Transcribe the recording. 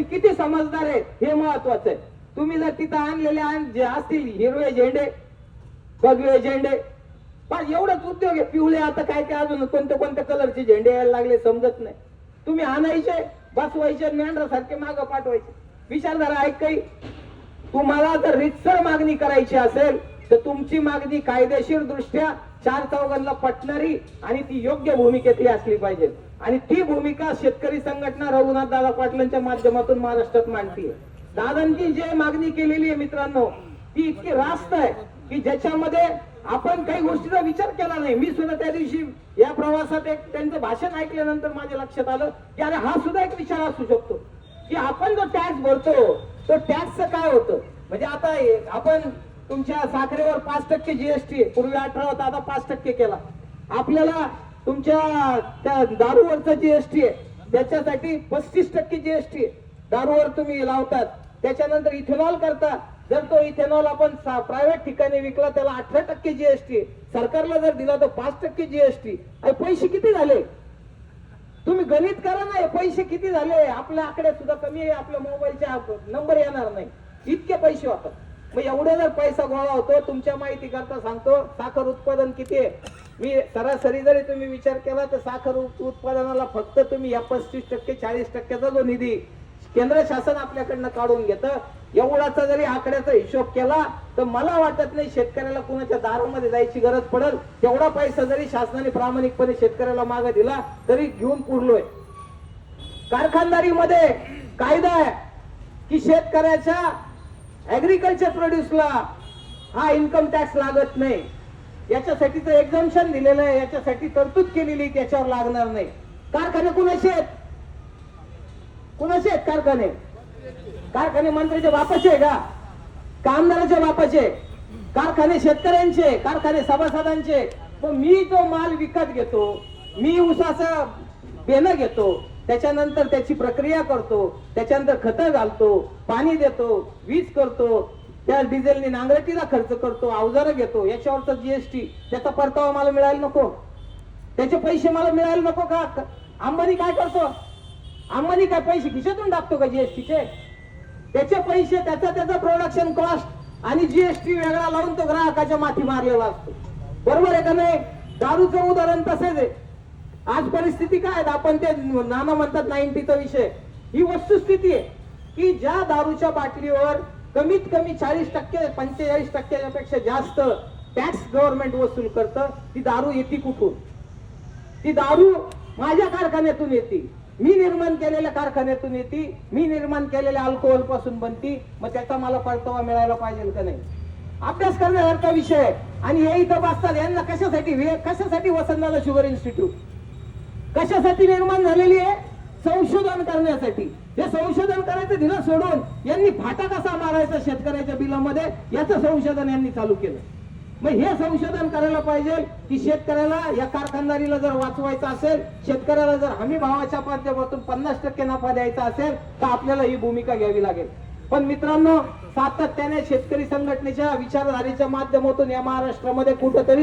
ती किती समजदार आहे हे महत्वाचं आहे. तुम्ही जर तिथं आणलेले जे असतील हिरवे झेंडे, भगवे झेंडे, पण एवढंच उद्योग आहे पिवळे, आता काय काय अजून कोणत्या कोणत्या कलरचे झेंडे यायला लागले समजत नाही. तुम्ही आणायचे, बसवायचे, मेंढरासारखे मागं पाठवायचे. विचारधारा ऐक काही, तुम्हाला जर रितसर मागणी करायची असेल तर तुमची मागणी कायदेशीर दृष्ट्या चार चौघांना पटणारी आणि ती योग्य भूमिकेतली असली पाहिजे. आणि ती भूमिका शेतकरी संघटना रघुनाथ दादा पाटलांच्या माध्यमातून महाराष्ट्रात मांडतीये. दादांची जे मागणी केलेली आहे मित्रांनो, ती इतकी रास्त आहे की ज्याच्यामध्ये आपण काही गोष्टीचा विचार केला नाही. मी सुद्धा त्या दिवशी या प्रवासात एक त्यांचं भाषण ऐकल्यानंतर माझ्या लक्षात आलं की अरे हा सुद्धा एक विचार असू शकतो की आपण जो टॅक्स भरतो तो टॅक्सचं काय होतं. म्हणजे आता आपण तुमच्या साखरेवर 5% जीएसटी, पूर्वी 18 होता, आता 5% केला. आपल्याला तुमच्या त्या दारूवरचा जीएसटी आहे त्याच्यासाठी 35% जीएसटी दारूवर तुम्ही लावतात. त्याच्यानंतर इथेनॉल करता, जर तो इथेनॉल आपण प्रायव्हेट ठिकाणी विकला त्याला 18% जीएसटी, सरकारला जर दिला तर 5% जीएसटी. पैसे किती झाले तुम्ही गणित करा ना, पैसे किती झाले. आपल्या आकडे सुद्धा कमी आहे, आपल्या मोबाईलचे नंबर येणार नाही इतके पैसे होतात. मग एवढे जर पैसा गोळा होतो, तुमच्या माहिती करता सांगतो साखर उत्पादन किती आहे. मी सरासरी जरी तुम्ही विचार केला तर साखर उत्पादनाला फक्त तुम्ही या 35% 40%चा जो निधी केंद्र शासन आपल्याकडनं काढून घेतं, एवढाचा जरी आकड्याचा हिशोब केला तर मला वाटत नाही शेतकऱ्याला कुणाच्या दारामध्ये जायची गरज पडेल. तेवढा पैसा जरी शासनाने प्रामाणिकपणे शेतकऱ्याला मागे दिला तरी घेऊन पुरलोय. कारखानदारीमध्ये कायदा आहे की शेतकऱ्याच्या ऍग्रिकल्चर प्रोड्यूसला हा इन्कम टॅक्स लागत नाही. याच्यासाठीचं एक्झम्पशन दिलेलं आहे, याच्यासाठी तरतूद केलेली, त्याच्यावर लागणार नाही. कारखाने कुणाचे आहेत, कुणाचे आहेत कारखाने? कारखाने मंत्र्याच्या बापाचे आहे का, कामदाराच्या बापाचे? कारखाने शेतकऱ्यांचे, कारखाने सभासदांचे. मग मी जो माल विकत घेतो, मी ऊसाचं बेनं घेतो, त्याच्यानंतर त्याची प्रक्रिया करतो, त्याच्यानंतर खतं घालतो, पाणी देतो, वीज करतो, त्या डिझेलने नांगरटीला खर्च करतो, अवजारं घेतो, याच्यावरचा जीएसटी, त्याचा परतावा मला मिळायला नको, त्याचे पैसे मला मिळायला नको का? अंबानी काय करतो? अंबानी काय पैसे खिशातून टाकतो का जीएसटीचे? त्याचे पैसे त्याचा प्रोडक्शन कॉस्ट आणि जीएसटी वेगळा लावून तो ग्राहकाच्या माथी मारलेला असतो. बरोबर आहे का नाही? दारूचं उदाहरण तसेच आहे. आज परिस्थिती काय, आपण ते नाना म्हणतात 90चा विषय, ही वस्तुस्थिती आहे की ज्या दारूच्या बाटलीवर कमीत कमी 40% 45% पेक्षा जास्त टॅक्स गव्हर्नमेंट वसूल करतं, ती दारू येते कुठून? ती दारू माझ्या कारखान्यातून येते, मी निर्माण केलेल्या कारखान्यातून येते, मी निर्माण केलेल्या अल्कोहोल पासून बनती. मग त्याचा मला परतावा मिळायला पाहिजे का नाही? अभ्यास करण्यासारखा विषय आहे. आणि हे इथं बसतात, यांना कशासाठी वसंतदादा शुगर इन्स्टिट्यूट कशासाठी निर्माण झालेली आहे? संशोधन करण्यासाठी. हे संशोधन करायचं दिलं सोडून यांनी फाटा कसा मारायचा शेतकऱ्याच्या बिलामध्ये याचं संशोधन यांनी चालू केलं. मग हे संशोधन करायला पाहिजे की शेतकऱ्याला, या कारखानदारीला जर वाचवायचं असेल, शेतकऱ्याला जर हमी भावाच्या माध्यमातून 50% नफा द्यायचा असेल तर आपल्याला ही भूमिका घ्यावी लागेल. पण मित्रांनो, सातत्याने शेतकरी संघटनेच्या विचारधारेच्या माध्यमातून या महाराष्ट्रामध्ये कुठंतरी